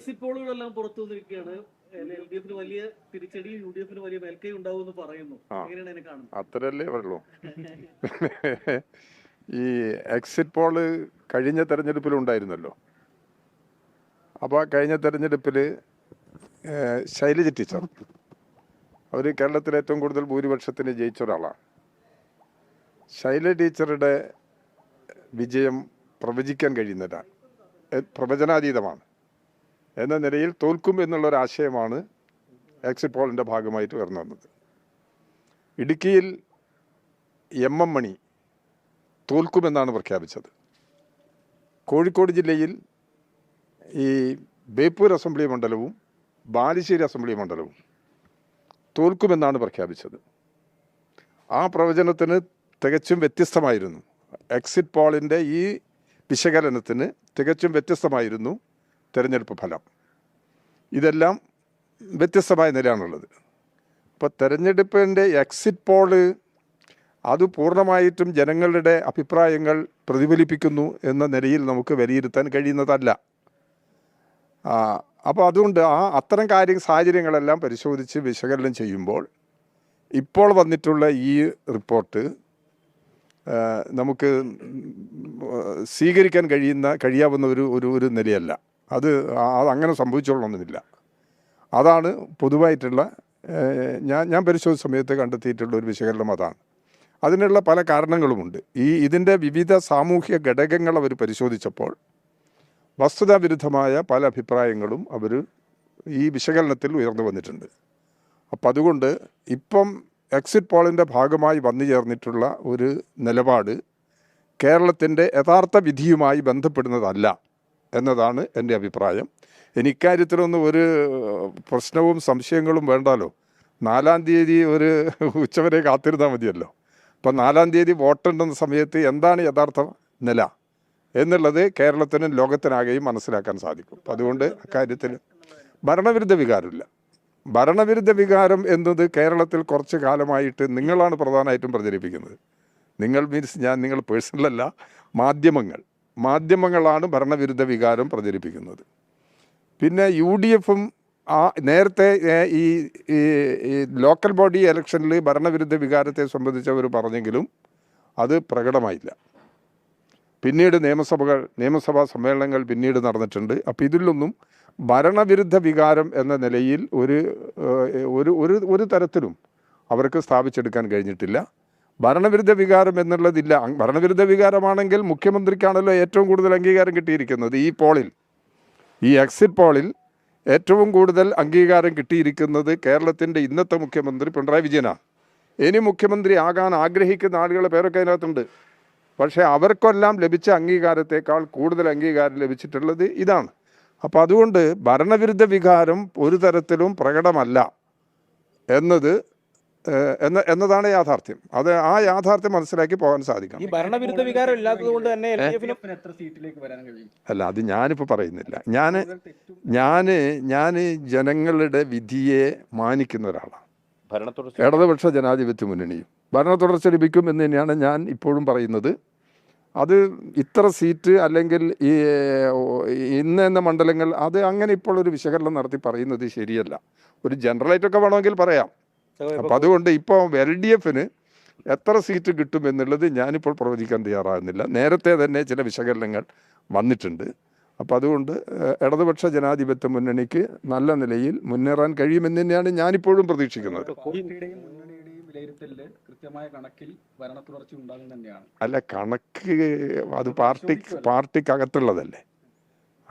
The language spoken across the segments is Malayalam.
എക്സിറ്റ് പോളുകളെല്ലാം പുറത്തു വന്നിരിക്കുകയാണ്. LDF-ന് വലിയ തിരിച്ചടി, UDF-ന് വലിയ മേൽക്കൈ ഉണ്ടാവുമെന്ന് പറയുന്നു. എങ്ങനെയാണ് അതിനെ കാണുന്നത്? അത്രല്ലേ ഉള്ളൂ. ഈ എക്സിറ്റ് പോള് കഴിഞ്ഞ തെരഞ്ഞെടുപ്പിലുണ്ടായിരുന്നല്ലോ. അപ്പോൾ കഴിഞ്ഞ തെരഞ്ഞെടുപ്പിൽ ശൈലജ ടീച്ചർ അവർ കേരളത്തിലെ ഏറ്റവും കൂടുതൽ ഭൂരിപക്ഷത്തിന് ജയിച്ച ഒരാളാണ്. ശൈലജ ടീച്ചറുടെ വിജയം പ്രവചിക്കാൻ കഴിയുന്നതാണ്, പ്രവചനാതീതമാണ് എന്ന നിലയിൽ തോൽക്കും എന്നുള്ളൊരാശയമാണ് എക്സിറ്റ് പോളിൻ്റെ ഭാഗമായിട്ട് ഉയർന്നു വന്നത്. ഇടുക്കിയിൽ MM മണി തോൽക്കുമെന്നാണ് പ്രഖ്യാപിച്ചത്. കോഴിക്കോട് ജില്ലയിൽ ഈ ബേപ്പൂർ അസംബ്ലി മണ്ഡലവും ബാലുശ്ശേരി അസംബ്ലി മണ്ഡലവും തോൽക്കുമെന്നാണ് പ്രഖ്യാപിച്ചത്. ആ പ്രവചനത്തിന് തികച്ചും വ്യത്യസ്തമായിരുന്നു. എക്സിറ്റ് പോളിൻ്റെ ഈ വിശകലനത്തിന് തികച്ചും വ്യത്യസ്തമായിരുന്നു തെരഞ്ഞെടുപ്പ് ഫലം. ഇതെല്ലാം വ്യത്യസ്തമായ നിലയാണുള്ളത്. ഇപ്പോൾ തെരഞ്ഞെടുപ്പിൻ്റെ എക്സിറ്റ് പോള് അത് പൂർണ്ണമായിട്ടും ജനങ്ങളുടെ അഭിപ്രായങ്ങൾ പ്രതിഫലിപ്പിക്കുന്നു എന്ന നിലയിൽ നമുക്ക് വിലയിരുത്താൻ കഴിയുന്നതല്ല. അപ്പോൾ അതുകൊണ്ട് അത്തരം സാഹചര്യങ്ങളെല്ലാം പരിശോധിച്ച് വിശകലനം ചെയ്യുമ്പോൾ ഇപ്പോൾ വന്നിട്ടുള്ള ഈ റിപ്പോർട്ട് നമുക്ക് സ്വീകരിക്കാൻ കഴിയാവുന്ന ഒരു നിലയല്ല. അത് അങ്ങനെ സംഭവിച്ചോളണമെന്നില്ല. അതാണ് പൊതുവായിട്ടുള്ള ഞാൻ പരിശോധിച്ച സമയത്ത് കണ്ടെത്തിയിട്ടുള്ള ഒരു വിശകലനം. അതാണ്. അതിനുള്ള പല കാരണങ്ങളുമുണ്ട്. ഇതിൻ്റെ വിവിധ സാമൂഹ്യ ഘടകങ്ങൾ അവർ പരിശോധിച്ചപ്പോൾ വസ്തുതാവിരുദ്ധമായ പല അഭിപ്രായങ്ങളും അവർ ഈ വിശകലനത്തിൽ ഉയർന്നു വന്നിട്ടുണ്ട്. അപ്പം അതുകൊണ്ട് ഇപ്പം എക്സിറ്റ് പോളിൻ്റെ ഭാഗമായി വന്നു ചേർന്നിട്ടുള്ള ഒരു നിലപാട് കേരളത്തിൻ്റെ യഥാർത്ഥ വിധിയുമായി ബന്ധപ്പെടുന്നതല്ല എന്നതാണ് എൻ്റെ അഭിപ്രായം. ഇക്കാര്യത്തിലൊന്നും ഒരു പ്രശ്നവും സംശയങ്ങളും വേണ്ടാലോ. 4-ാം തീയതി ഒരു ഉച്ചവരെ കാത്തിരുന്നാൽ മതിയല്ലോ. അപ്പം 4-ാം തീയതി വോട്ടെണ്ണുന്ന സമയത്ത് എന്താണ് യഥാർത്ഥ നില എന്നുള്ളത് കേരളത്തിനും ലോകത്തിനാകെയും മനസ്സിലാക്കാൻ സാധിക്കും. അതുകൊണ്ട് അക്കാര്യത്തിൽ ഭരണവിരുദ്ധ വികാരമില്ല. ഭരണവിരുദ്ധ വികാരം എന്നത് കേരളത്തിൽ കുറച്ച് കാലമായിട്ട് നിങ്ങളാണ് പ്രധാനമായിട്ടും പ്രചരിപ്പിക്കുന്നത്. നിങ്ങൾ നിങ്ങൾ പേഴ്സണലല്ല, മാധ്യമങ്ങളാണ് ഭരണവിരുദ്ധ വികാരം പ്രചരിപ്പിക്കുന്നത്. പിന്നെ UDF-ഉം നേരത്തെ ഈ ലോക്കൽ ബോഡി ഇലക്ഷനിൽ ഭരണവിരുദ്ധ വികാരത്തെ സംബന്ധിച്ചവർ പറഞ്ഞെങ്കിലും അത് പ്രകടമായില്ല. പിന്നീട് നിയമസഭാ സമ്മേളനങ്ങൾ പിന്നീട് നടന്നിട്ടുണ്ട്. അപ്പോൾ ഇതിലൊന്നും ഭരണവിരുദ്ധ വികാരം എന്ന നിലയിൽ ഒരു തരത്തിലും അവർക്ക് സ്ഥാപിച്ചെടുക്കാൻ കഴിഞ്ഞിട്ടില്ല. ഭരണവിരുദ്ധ വികാരം എന്നുള്ളതില്ല. ഭരണവിരുദ്ധ വികാരമാണെങ്കിൽ മുഖ്യമന്ത്രിക്കാണല്ലോ ഏറ്റവും കൂടുതൽ അംഗീകാരം കിട്ടിയിരിക്കുന്നത്. ഈ എക്സിറ്റ് പോളിൽ ഏറ്റവും കൂടുതൽ അംഗീകാരം കിട്ടിയിരിക്കുന്നത് കേരളത്തിൻ്റെ ഇന്നത്തെ മുഖ്യമന്ത്രി പിണറായി വിജയനാണ്. ഇനി മുഖ്യമന്ത്രി ആകാൻ ആഗ്രഹിക്കുന്ന ആളുകളുടെ പേരൊക്കെ അതിനകത്തുണ്ട്. പക്ഷേ അവർക്കെല്ലാം ലഭിച്ച അംഗീകാരത്തേക്കാൾ കൂടുതൽ അംഗീകാരം ലഭിച്ചിട്ടുള്ളത് ഇതാണ്. അപ്പോൾ അതുകൊണ്ട് ഭരണവിരുദ്ധ വികാരം ഒരു തരത്തിലും പ്രകടമല്ല എന്നതാണ് യാഥാർത്ഥ്യം. ആ യാഥാർത്ഥ്യം മനസ്സിലാക്കി പോകാൻ സാധിക്കണം. ഈ ഭരണവിരുദ്ധ വികാരം ഇല്ലാത്തത് കൊണ്ട് തന്നെ എത്ര സീറ്റിലേക്ക് വരാൻ കഴിയും? അല്ല, അത് ഞാനിപ്പോൾ പറയുന്നില്ല. ഞാൻ ജനങ്ങളുടെ വിധിയെ മാനിക്കുന്ന ഒരാളാണ്. ഇടതുപക്ഷ ജനാധിപത്യ മുന്നണിയും ഭരണ തുടർച്ച ലഭിക്കും എന്ന് തന്നെയാണ് ഞാൻ ഇപ്പോഴും പറയുന്നത്. അത് ഇത്ര സീറ്റ് അല്ലെങ്കിൽ എന്ന മണ്ഡലങ്ങൾ അത് അങ്ങനെ ഇപ്പോൾ ഒരു വിശകലനം നടത്തി പറയുന്നത് ശരിയല്ല. ഒരു ജനറലായിട്ടൊക്കെ വേണമെങ്കിൽ പറയാം. അപ്പം അതുകൊണ്ട് ഇപ്പോൾ LDF-ന് എത്ര സീറ്റ് കിട്ടും എന്നുള്ളത് ഞാനിപ്പോൾ പ്രവചിക്കാൻ തയ്യാറാകുന്നില്ല. നേരത്തെ തന്നെ ചില വിശകലനങ്ങൾ വന്നിട്ടുണ്ട്. അപ്പം അതുകൊണ്ട് ഇടതുപക്ഷ ജനാധിപത്യ മുന്നണിക്ക് നല്ല നിലയിൽ മുന്നേറാൻ കഴിയുമെന്ന് തന്നെയാണ് ഞാനിപ്പോഴും പ്രതീക്ഷിക്കുന്നത്. അല്ല, കണക്ക് അത് പാർട്ടിക്കകത്തുള്ളതല്ലേ.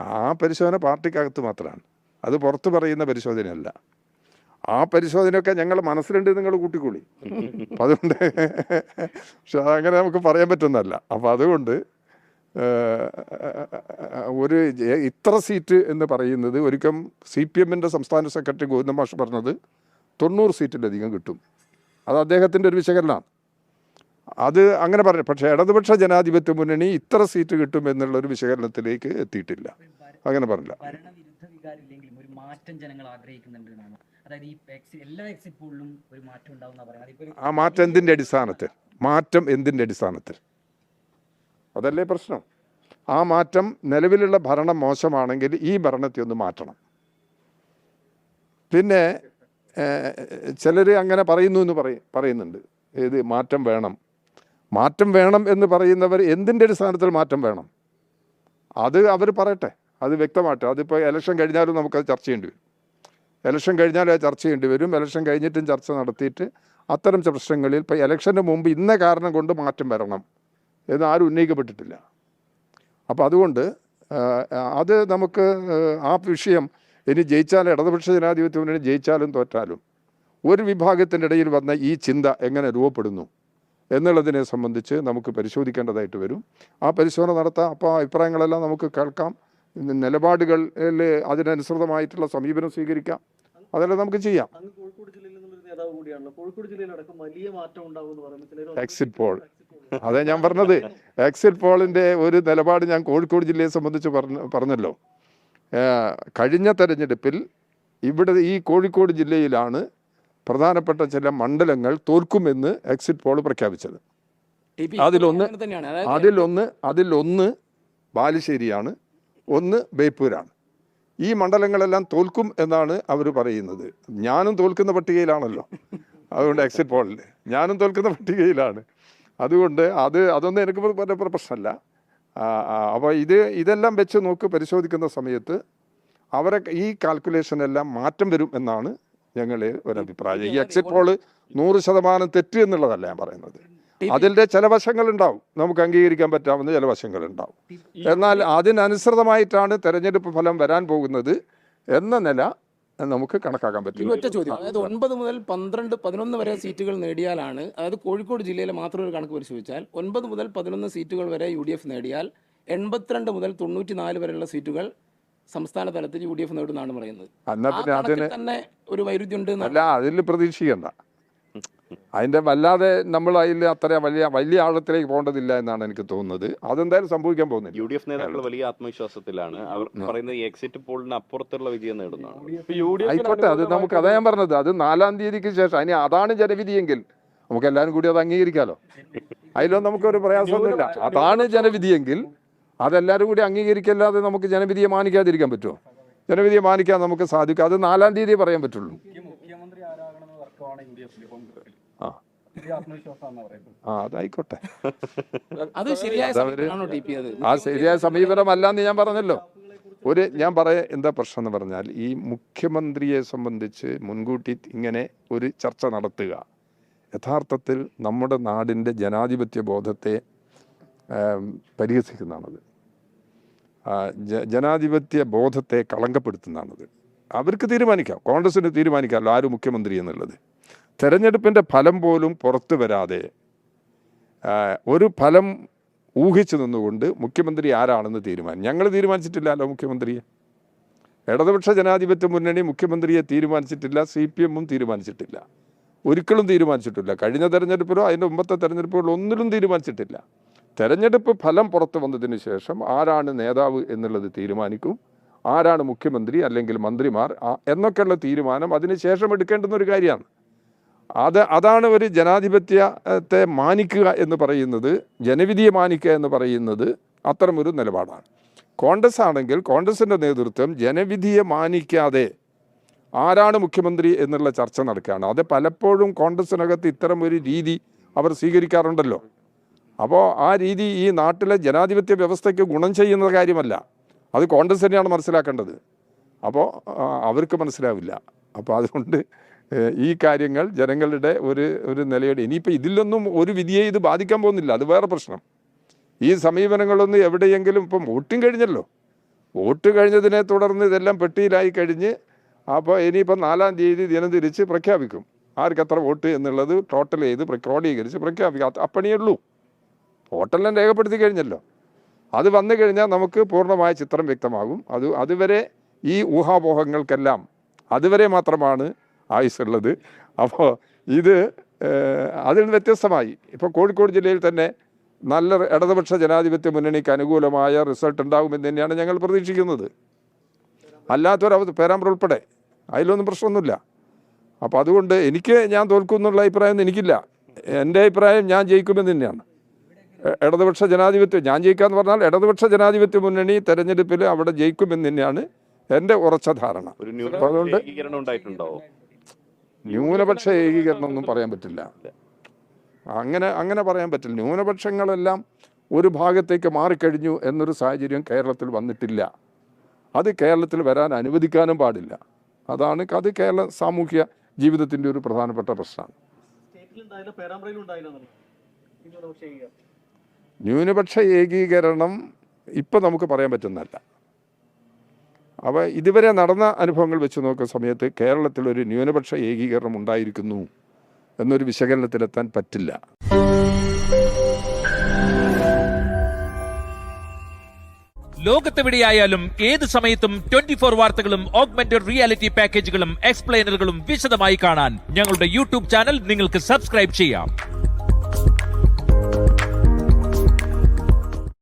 ആ പരിശോധന പാർട്ടിക്കകത്ത് മാത്രമാണ്. അത് പുറത്ത് പറയുന്ന പരിശോധനയല്ല. ആ പരിശോധനയൊക്കെ ഞങ്ങൾ മനസ്സിലുണ്ട്, നിങ്ങൾ കൂട്ടിക്കൂടി. അപ്പം അതുകൊണ്ട് പക്ഷെ അതങ്ങനെ നമുക്ക് പറയാൻ പറ്റുന്നതല്ല. അപ്പം അതുകൊണ്ട് ഇത്ര സീറ്റ് എന്ന് പറയുന്നത് ഒരിക്കലും CPM-ൻ്റെ സംസ്ഥാന സെക്രട്ടറി ഗോവിന്ദ മാഷ് പറഞ്ഞത് 90 സീറ്റിലധികം കിട്ടും. അത് അദ്ദേഹത്തിൻ്റെ ഒരു വിശകലനമാണ്. അത് അങ്ങനെ പറഞ്ഞു. പക്ഷേ ഇടതുപക്ഷ ജനാധിപത്യ മുന്നണി ഇത്ര സീറ്റ് കിട്ടും എന്നുള്ളൊരു വിശകലനത്തിലേക്ക് എത്തിയിട്ടില്ല. അങ്ങനെ പറഞ്ഞില്ല. ആ മാറ്റം എന്തിൻ്റെ അടിസ്ഥാനത്തിൽ? അതല്ലേ പ്രശ്നം. ആ മാറ്റം നിലവിലുള്ള ഭരണം മോശമാണെങ്കിൽ ഈ ഭരണത്തെ ഒന്ന് മാറ്റണം. പിന്നെ ചിലർ അങ്ങനെ പറയുന്നു എന്ന് പറയുന്നുണ്ട്. ഇത് മാറ്റം വേണം എന്ന് പറയുന്നവർ എന്തിൻ്റെ അടിസ്ഥാനത്തിൽ മാറ്റം വേണം അത് അവർ പറയട്ടെ, അത് വ്യക്തമാട്ടെ. അതിപ്പോൾ ഇലക്ഷൻ കഴിഞ്ഞാലും നമുക്കത് ചർച്ച ചെയ്യേണ്ടി വരും. ഇലക്ഷൻ കഴിഞ്ഞാലും അത് ചർച്ച ചെയ്യേണ്ടി വരും. ഇലക്ഷൻ കഴിഞ്ഞിട്ടും ചർച്ച നടത്തിയിട്ട് അത്തരം പ്രശ്നങ്ങളിൽ ഇപ്പോൾ ഇലക്ഷന് മുമ്പ് ഇന്ന കാരണം കൊണ്ട് മാറ്റം വരണം എന്ന് ആരും ഉന്നയിക്കപ്പെട്ടിട്ടില്ല. അപ്പോൾ അതുകൊണ്ട് അത് നമുക്ക് ആ വിഷയം ഇനി ജയിച്ചാൽ ഇടതുപക്ഷ ജനാധിപത്യ മുന്നണി ജയിച്ചാലും തോറ്റാലും ഒരു വിഭാഗത്തിൻ്റെ ഇടയിൽ വന്ന ഈ ചിന്ത എങ്ങനെ രൂപപ്പെടുന്നു എന്നുള്ളതിനെ സംബന്ധിച്ച് നമുക്ക് പരിശോധിക്കേണ്ടതായിട്ട് വരും. ആ പരിശോധന നടത്താം. അപ്പോൾ അഭിപ്രായങ്ങളെല്ലാം നമുക്ക് കേൾക്കാം. നിലപാടുകളിൽ അതിനനുസൃതമായിട്ടുള്ള സമീപനം സ്വീകരിക്കാം. അതെല്ലാം നമുക്ക് ചെയ്യാം. കോഴിക്കോട് ജില്ലയിൽ നിന്നൊരു നേതാവ് കൂടിയാണല്ലോ. കോഴിക്കോട് ജില്ലയിലടക്കം വലിയ മാറ്റം ഉണ്ടാവും എന്ന് പറയുന്നത് എക്സിറ്റ് പോൾ, അതെ ഞാൻ പറഞ്ഞത്. എക്സിറ്റ് പോളിൻ്റെ ഒരു നിലപാട് ഞാൻ കോഴിക്കോട് ജില്ലയെ സംബന്ധിച്ച് പറഞ്ഞല്ലോ. കഴിഞ്ഞ തെരഞ്ഞെടുപ്പിൽ ഈ കോഴിക്കോട് ജില്ലയിലാണ് പ്രധാനപ്പെട്ട ചില മണ്ഡലങ്ങൾ തോൽക്കുമെന്ന് എക്സിറ്റ് പോൾ പ്രഖ്യാപിച്ചത്. അതിലൊന്ന് ബാലുശ്ശേരിയാണ്, ഒന്ന് ബേപ്പൂരാണ്. ഈ മണ്ഡലങ്ങളെല്ലാം തോൽക്കും എന്നാണ് അവർ പറയുന്നത്. ഞാനും തോൽക്കുന്ന പട്ടികയിലാണല്ലോ. അതുകൊണ്ട് എക്സിറ്റ് പോളിൽ ഞാനും തോൽക്കുന്ന പട്ടികയിലാണ്. അതുകൊണ്ട് അതൊന്നും എനിക്ക് പ്രശ്നമല്ല. അപ്പോൾ ഇതെല്ലാം വെച്ച് പരിശോധിക്കുന്ന സമയത്ത് ഈ കാൽക്കുലേഷനെല്ലാം മാറ്റം വരും എന്നാണ് ഞങ്ങളെ ഒരഭിപ്രായം. ഈ എക്സിറ്റ് പോള് 100% തെറ്റ് എന്നുള്ളതല്ല ഞാൻ പറയുന്നത്. അതിൻ്റെ ചില വശങ്ങളുണ്ടാവും, നമുക്ക് അംഗീകരിക്കാൻ പറ്റാവുന്ന ചില വശങ്ങളുണ്ടാവും. എന്നാൽ അതിനനുസൃതമായിട്ടാണ് തെരഞ്ഞെടുപ്പ് ഫലം വരാൻ പോകുന്നത് എന്ന നില നമുക്ക് കണക്കാക്കാൻ പറ്റും. ഒറ്റ ചോദ്യം, അതായത് 9 മുതൽ 12, 11 വരെ സീറ്റുകൾ നേടിയാലാണ്, അതായത് കോഴിക്കോട് ജില്ലയിലെ മാത്രം ഒരു കണക്ക് പരിശോധിച്ചാൽ 9 മുതൽ 11 സീറ്റുകൾ വരെ UDF നേടിയാൽ 82 മുതൽ 94 വരെയുള്ള സീറ്റുകൾ സംസ്ഥാന തലത്തിൽ UDF നേടുന്നതാണ് പറയുന്നത്. തന്നെ ഒരു വൈരുദ്ധ്യം അല്ല, അതിൽ പ്രതീക്ഷിക്കണ്ട. അതിൻ്റെ വല്ലാതെ നമ്മൾ അതിൽ അത്ര വലിയ ആഴത്തിലേക്ക് പോകേണ്ടതില്ല എന്നാണ് എനിക്ക് തോന്നുന്നത്. അതെന്തായാലും സംഭവിക്കാൻ പോകുന്നില്ല. UDF നേതാക്കൾ വലിയ ആത്മവിശ്വാസത്തിലാണ്. അവർ പറയുന്നത് ഈ എക്സിറ്റ് പോളിന് അപ്പുറത്തുള്ള വിജയം നേടുന്നതാണ്. ആയിക്കോട്ടെ, അത് നമുക്ക് അതാ ഞാൻ പറഞ്ഞത്. അത് 4-ാം തീയതിക്ക് ശേഷം, ഇനി അതാണ് ജനവിധിയെങ്കിൽ നമുക്ക് എല്ലാവരും കൂടി അത് അംഗീകരിക്കാമല്ലോ. അതിലൊന്നും നമുക്കൊരു പ്രയാസമൊന്നുമില്ല. അതാണ് ജനവിധിയെങ്കിൽ അതെല്ലാവരും കൂടി അംഗീകരിക്കല്ലാതെ നമുക്ക് ജനവിധിയെ മാനിക്കാതിരിക്കാൻ പറ്റുമോ? ജനവിധിയെ മാനിക്കാൻ നമുക്ക് സാധിക്കും. അത് 4-ാം തീയതി പറയാൻ പറ്റുള്ളൂ. അതായിക്കോട്ടെ, ആ ശരിയായ സമീപനമല്ലാന്ന് ഞാൻ പറഞ്ഞല്ലോ. ഞാൻ എന്താ പ്രശ്നം എന്ന് പറഞ്ഞാൽ, ഈ മുഖ്യമന്ത്രിയെ സംബന്ധിച്ച് മുൻകൂട്ടി ഇങ്ങനെ ഒരു ചർച്ച നടത്തുക യഥാർത്ഥത്തിൽ നമ്മുടെ നാടിൻ്റെ ജനാധിപത്യ ബോധത്തെ പരിഹസിക്കുന്നതാണത്. ജനാധിപത്യ ബോധത്തെ കളങ്കപ്പെടുത്തുന്നതാണത്. അവർക്ക് തീരുമാനിക്കാം, കോൺഗ്രസിന് തീരുമാനിക്കാമല്ലോ ആര് മുഖ്യമന്ത്രി എന്നുള്ളത്. തെരഞ്ഞെടുപ്പിൻ്റെ ഫലം പോലും പുറത്തു വരാതെ ഒരു ഫലം ഊഹിച്ചു നിന്നുകൊണ്ട് മുഖ്യമന്ത്രി ആരാണെന്ന് ഞങ്ങൾ തീരുമാനിച്ചിട്ടില്ലല്ലോ മുഖ്യമന്ത്രിയെ. ഇടതുപക്ഷ ജനാധിപത്യ മുന്നണി മുഖ്യമന്ത്രിയെ തീരുമാനിച്ചിട്ടില്ല, CPM തീരുമാനിച്ചിട്ടില്ല, ഒരിക്കലും തീരുമാനിച്ചിട്ടില്ല. കഴിഞ്ഞ തെരഞ്ഞെടുപ്പിലോ അതിൻ്റെ മുമ്പത്തെ തെരഞ്ഞെടുപ്പുകളോ ഒന്നിലും തീരുമാനിച്ചിട്ടില്ല. തെരഞ്ഞെടുപ്പ് ഫലം പുറത്തു വന്നതിന് ശേഷം ആരാണ് നേതാവ് എന്നുള്ളത് തീരുമാനിക്കും, ആരാണ് മുഖ്യമന്ത്രി അല്ലെങ്കിൽ മന്ത്രിമാർ എന്നൊക്കെയുള്ള തീരുമാനം അതിനുശേഷം എടുക്കേണ്ടുന്ന ഒരു കാര്യമാണ്. അതാണ് ഒരു ജനാധിപത്യത്തെ മാനിക്കുക എന്ന് പറയുന്നത്, ജനവിധിയെ മാനിക്കുക എന്ന് പറയുന്നത് അത്തരമൊരു നിലപാടാണ്. കോൺഗ്രസ് ആണെങ്കിൽ കോൺഗ്രസിൻ്റെ നേതൃത്വം ജനവിധിയെ മാനിക്കാതെ ആരാണ് മുഖ്യമന്ത്രി എന്നുള്ള ചർച്ച നടക്കുകയാണ്. അത് പലപ്പോഴും കോൺഗ്രസിനകത്ത് ഇത്തരം ഒരു രീതി അവർ സ്വീകരിക്കാറുണ്ടല്ലോ. അപ്പോൾ ആ രീതി ഈ നാട്ടിലെ ജനാധിപത്യ വ്യവസ്ഥയ്ക്ക് ഗുണം ചെയ്യുന്ന കാര്യമല്ല. അത് കോൺഗ്രസ് തന്നെയാണ് മനസ്സിലാക്കേണ്ടത്. അപ്പോൾ അവർക്ക് മനസ്സിലാവില്ല. അപ്പോൾ അതുകൊണ്ട് ഈ കാര്യങ്ങൾ ജനങ്ങളുടെ ഒരു നിലയുടെ ഇനിയിപ്പോൾ ഇതിലൊന്നും ഒരു വിധിയെ ഇത് ബാധിക്കാൻ പോകുന്നില്ല. അത് വേറെ പ്രശ്നം. ഈ സമീപനങ്ങളൊന്നും എവിടെയെങ്കിലും ഇപ്പം വോട്ടിങ് കഴിഞ്ഞല്ലോ, വോട്ട് കഴിഞ്ഞതിനെ തുടർന്ന് ഇതെല്ലാം പെട്ടിയിലായി കഴിഞ്ഞ് അപ്പോൾ ഇനിയിപ്പം 4-ാം തീയതി ദിനം തിരിച്ച് പ്രഖ്യാപിക്കും ആർക്ക് എത്ര വോട്ട് എന്നുള്ളത് ടോട്ടൽ ചെയ്ത് ക്രോഡീകരിച്ച് പ്രഖ്യാപിക്കും. അപ്പണിയേ ഉള്ളൂ. വോട്ടെല്ലാം രേഖപ്പെടുത്തി കഴിഞ്ഞല്ലോ. അത് വന്നു കഴിഞ്ഞാൽ നമുക്ക് പൂർണ്ണമായ ചിത്രം വ്യക്തമാകും. അതുവരെ ഈ ഊഹാപോഹങ്ങൾക്കെല്ലാം അതുവരെ മാത്രമാണ് ആയുസ്സുള്ളത്. അപ്പോൾ അതിൽ വ്യത്യസ്തമായി ഇപ്പോൾ കോഴിക്കോട് ജില്ലയിൽ തന്നെ നല്ല ഇടതുപക്ഷ ജനാധിപത്യ മുന്നണിക്ക് അനുകൂലമായ റിസൾട്ട് ഉണ്ടാകുമെന്ന് തന്നെയാണ് ഞങ്ങൾ പ്രതീക്ഷിക്കുന്നത്. പേരാമ്പ്ര ഉൾപ്പെടെ അതിലൊന്നും പ്രശ്നമൊന്നുമില്ല. അപ്പോൾ അതുകൊണ്ട് ഞാൻ തോൽക്കും എന്നുള്ള അഭിപ്രായമൊന്നും എനിക്കില്ല. എൻ്റെ അഭിപ്രായം ഞാൻ ജയിക്കുമെന്ന് തന്നെയാണ്. ഇടതുപക്ഷ ജനാധിപത്യം, ഞാൻ ജയിക്കാന്ന് പറഞ്ഞാൽ ഇടതുപക്ഷ ജനാധിപത്യ മുന്നണി തെരഞ്ഞെടുപ്പിൽ അവിടെ ജയിക്കുമെന്ന് തന്നെയാണ് എൻ്റെ ഉറച്ച ധാരണ. ഒരു അതുകൊണ്ട് ഏകീകരണം ഉണ്ടായിട്ടുണ്ടോ? ന്യൂനപക്ഷ ഏകീകരണം ഒന്നും പറയാൻ പറ്റില്ല. അങ്ങനെ പറയാൻ പറ്റില്ല. ന്യൂനപക്ഷങ്ങളെല്ലാം ഒരു ഭാഗത്തേക്ക് മാറിക്കഴിഞ്ഞു എന്നൊരു സാഹചര്യം കേരളത്തിൽ വന്നിട്ടില്ല. അത് കേരളത്തിൽ വരാൻ അനുവദിക്കാനും പാടില്ല. അത് കേരള സാമൂഹ്യ ജീവിതത്തിൻ്റെ ഒരു പ്രധാനപ്പെട്ട പ്രശ്നമാണ്. ന്യൂനപക്ഷ ഏകീകരണം ഇപ്പം നമുക്ക് പറയാൻ പറ്റുന്നതല്ല. അപ്പോൾ ഇതുവരെ നടന്ന അനുഭവങ്ങൾ വെച്ച് നോക്കുന്ന സമയത്ത് കേരളത്തിൽ ഒരു ന്യൂനപക്ഷ ഏകീകരണം ഉണ്ടായിരിക്കുന്നു എന്നൊരു വിശകലനത്തിലെത്താൻ പറ്റില്ല. ലോകത്തെവിടെയായാലും ഏത് സമയത്തും 24 വാർത്തകളും ഓഗ്മെന്റഡ് റിയാലിറ്റി പാക്കേജുകളും എക്സ്പ്ലെയിനറുകളും വിശദമായി കാണാൻ ഞങ്ങളുടെ യൂട്യൂബ് ചാനൽ നിങ്ങൾക്ക് സബ്സ്ക്രൈബ് ചെയ്യാം.